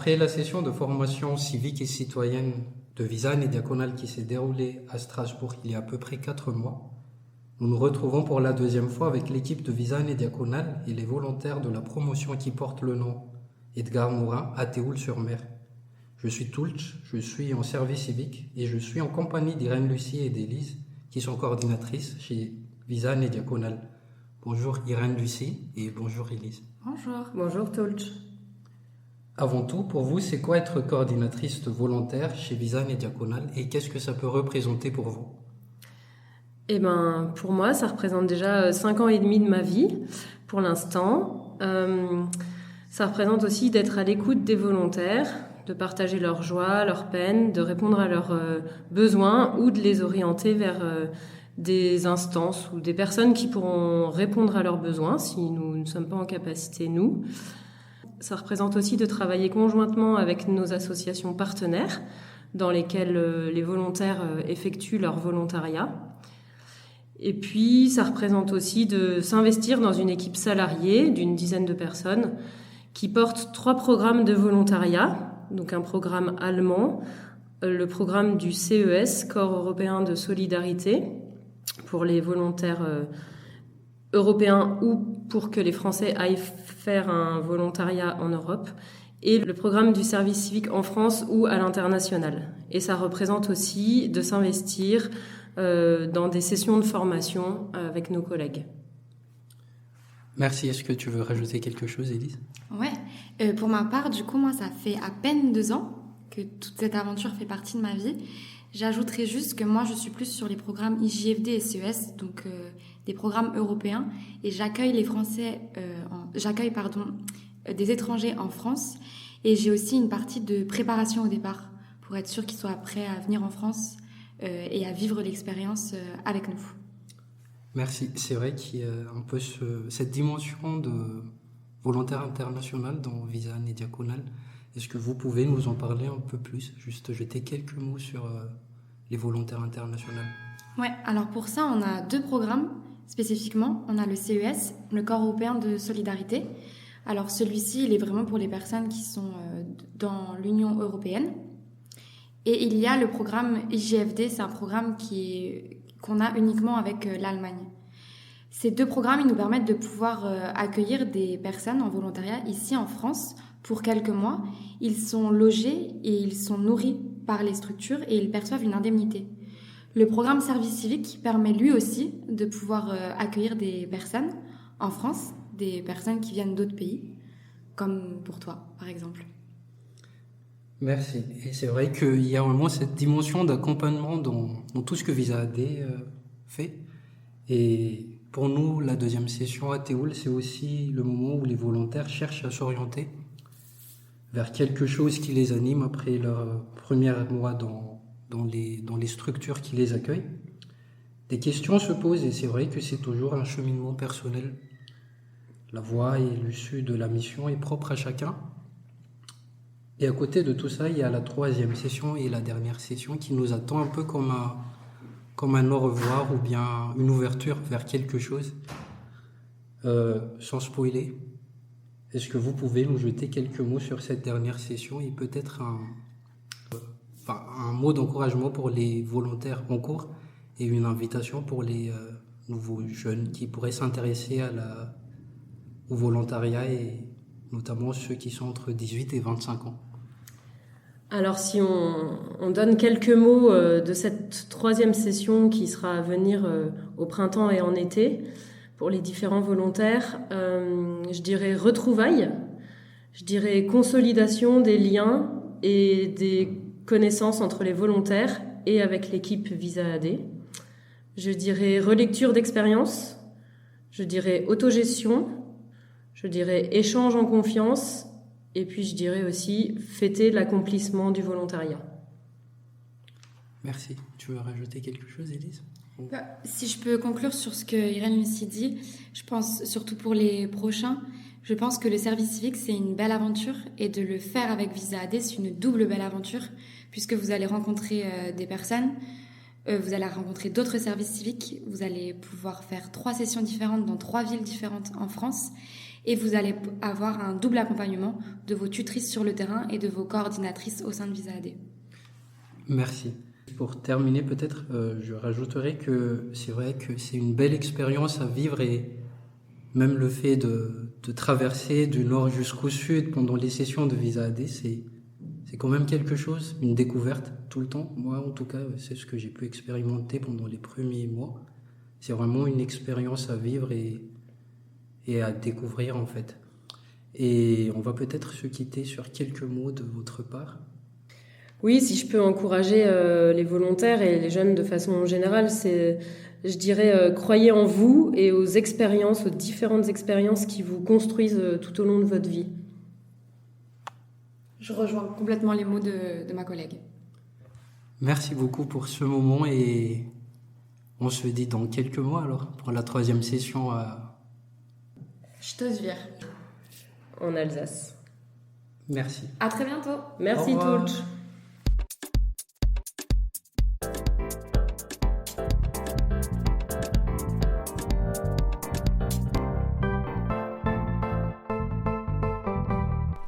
Après la session de formation civique et citoyenne de Visanne et diaconale qui s'est déroulée à Strasbourg il y a à peu près 4 mois, nous nous retrouvons pour la deuxième fois avec l'équipe de Visanne et diaconale et les volontaires de la promotion qui porte le nom Edgar Morin à Théoul-sur-Mer. Je suis Tulch, je suis en service civique et je suis en compagnie d'Irène Lucie et d'Élise qui sont coordinatrices chez Visanne et diaconale. Bonjour Irène Lucie et bonjour Élise. Bonjour. Bonjour Tulch. Avant tout, pour vous, c'est quoi être coordinatrice volontaire chez Visanne et diaconale et qu'est-ce que ça peut représenter pour vous? Eh ben, pour moi, ça représente déjà 5 ans et demi de ma vie, pour l'instant. Ça représente aussi d'être à l'écoute des volontaires, de partager leurs joies, leurs peines, de répondre à leurs besoins ou de les orienter vers des instances ou des personnes qui pourront répondre à leurs besoins si nous ne sommes pas en capacité, nous. Ça représente aussi de travailler conjointement avec nos associations partenaires dans lesquelles les volontaires effectuent leur volontariat. Et puis, ça représente aussi de s'investir dans une équipe salariée d'une dizaine de personnes qui porte 3 programmes de volontariat, donc un programme allemand, le programme du CES, Corps européen de solidarité, pour les volontaires européens ou pour que les Français aillent faire un volontariat en Europe, et le programme du service civique en France ou à l'international. Et ça représente aussi de s'investir dans des sessions de formation avec nos collègues. Merci. Est-ce que tu veux rajouter quelque chose, Élise? Ouais. Pour ma part, du coup, moi, ça fait à peine 2 ans que toute cette aventure fait partie de ma vie. J'ajouterais juste que moi, je suis plus sur les programmes IJFD et CES, donc des programmes européens, et j'accueille des étrangers en France, et j'ai aussi une partie de préparation au départ pour être sûr qu'ils soient prêts à venir en France et à vivre l'expérience avec nous. Merci. C'est vrai qu'il y a un peu cette dimension de volontaire international dans Visanne et diaconale. Est-ce que vous pouvez nous en parler un peu plus? Juste jeter quelques mots sur les volontaires internationaux. Ouais, alors pour ça, on a 2 programmes spécifiquement. On a le CES, le Corps européen de solidarité. Alors celui-ci, il est vraiment pour les personnes qui sont dans l'Union européenne. Et il y a le programme IJFD, c'est un programme qu'on a uniquement avec l'Allemagne. Ces 2 programmes, ils nous permettent de pouvoir accueillir des personnes en volontariat ici en France pour quelques mois. Ils sont logés et ils sont nourris par les structures et ils perçoivent une indemnité. Le programme service civique permet lui aussi de pouvoir accueillir des personnes en France, des personnes qui viennent d'autres pays, comme pour toi, par exemple. Merci. Et c'est vrai qu'il y a vraiment cette dimension d'accompagnement dans tout ce que VisaAD fait. Et pour nous, la deuxième session à Théoul, c'est aussi le moment où les volontaires cherchent à s'orienter vers quelque chose qui les anime après leur premier mois dans les structures qui les accueillent. Des questions se posent et c'est vrai que c'est toujours un cheminement personnel. La voie et l'issue de la mission est propre à chacun. Et à côté de tout ça, il y a la 3e session et la dernière session qui nous attend un peu comme un au revoir ou bien une ouverture vers quelque chose. Sans spoiler, est-ce que vous pouvez nous jeter quelques mots sur cette dernière session et peut-être un mot d'encouragement pour les volontaires en cours et une invitation pour les nouveaux jeunes qui pourraient s'intéresser au volontariat et notamment ceux qui sont entre 18 et 25 ans? Alors si on donne quelques mots de cette 3e session qui sera à venir au printemps et en été pour les différents volontaires, je dirais retrouvailles, je dirais consolidation des liens et des connaissances entre les volontaires et avec l'équipe VisaAD. Je dirais relecture d'expérience, je dirais autogestion, je dirais échange en confiance. Et puis, je dirais aussi fêter l'accomplissement du volontariat. Merci. Tu veux rajouter quelque chose, Élise? Si je peux conclure sur ce que Irène Lucie dit, je pense, surtout pour les prochains, je pense que le service civique, c'est une belle aventure et de le faire avec VisaAD, c'est une double belle aventure puisque vous allez rencontrer des personnes, vous allez rencontrer d'autres services civiques, vous allez pouvoir faire 3 sessions différentes dans 3 villes différentes en France Et vous allez avoir un double accompagnement de vos tutrices sur le terrain et de vos coordinatrices au sein de Visa AD. Merci. Pour terminer, peut-être, je rajouterai que c'est vrai que c'est une belle expérience à vivre et même le fait de traverser du nord jusqu'au sud pendant les sessions de Visa AD, c'est quand même quelque chose, une découverte tout le temps. Moi, en tout cas, c'est ce que j'ai pu expérimenter pendant les premiers mois. C'est vraiment une expérience à vivre et à découvrir, en fait. Et on va peut-être se quitter sur quelques mots de votre part. Oui, si je peux encourager les volontaires et les jeunes de façon générale, je dirais, croyez en vous et aux expériences, aux différentes expériences qui vous construisent tout au long de votre vie. Je rejoins complètement les mots de ma collègue. Merci beaucoup pour ce moment et on se dit dans quelques mois alors pour la 3e session à Stosvir. En Alsace. Merci. À très bientôt. Merci Au revoir. toutes.